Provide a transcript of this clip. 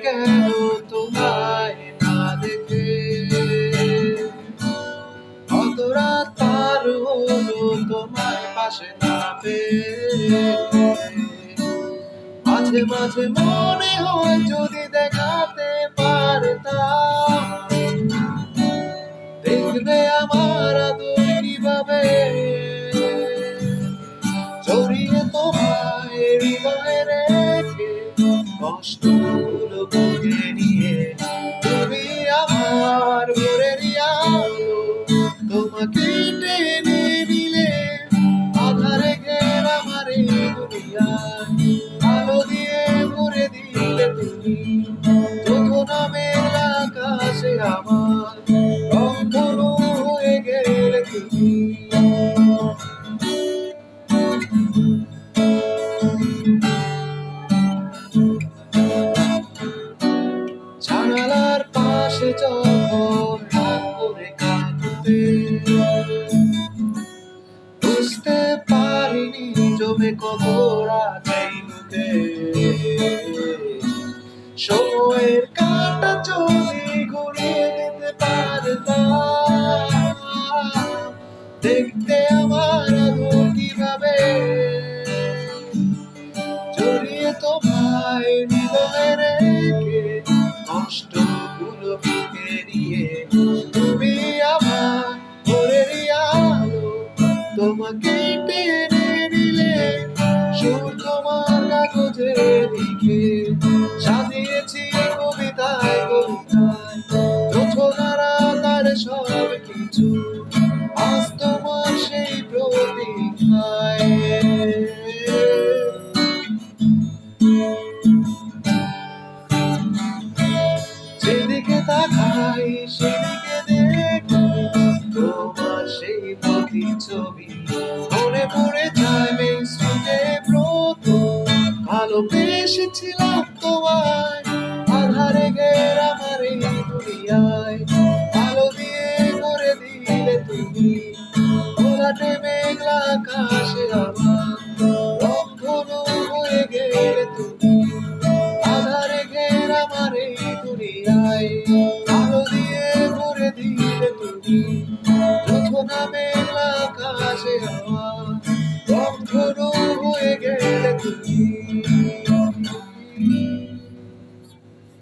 কেন তোমায় না দেখে? কত রাত পার হলো তোমায় পাশে না পেয়ে। মাঝে মাঝে মনে হয় যদি দেখাতে পারতাম, দেখবে আমার আদর কিভাবে জড়িয়ে তোমায় হৃদয়ে রেখে, কষ্টগুলো বুকে নিয়ে। তুমি আমার ভোরেরই আলো, তোমাকে টেনে নিলে আধারে ঘেরা আমার এই দুনিয়ায় আলো দিয়ে ভরে দিলে তুমি। যোজনা মেলা আকাশে আমার রংধনু হয়ে গেলে তুমি। জানালার পাশে যখন রাত করে কাঁদতে, বুঝতে পারিনি জমে কত রাত এই বুকে। সময়ের কাঁটা যদি ঘুরিয়ে দিতে পারতাম, দেখতে আমার আদর কিভাবে জড়িয়ে তোমায় হৃদয়ে রেখে, কষ্টগুলো বুকে নিয়ে। তুমি আমার ভোরেরই আলো, তোমাকে টেনে নিলে সুর তোমার কাগজে লিখে সাজিয়েছি কবিতায় কবিতায়। যোছনারা তার সব কিছু আজ তোমার সেই প্রতীক্ষায়। যেদিকে তাকাই সেদিকে দেখি তোমার সেই প্রতিচ্ছবি। মনে পড়ে যায় মেঘস্রোতে প্রথম ভালোবেসেছিলাম তোমায়, আধারে ঘেরা আমার এই দুনিয়ায় আলো দিয়ে ভরে দিলে তুমি। ঘোলাটে মেঘলা আকাশে আমার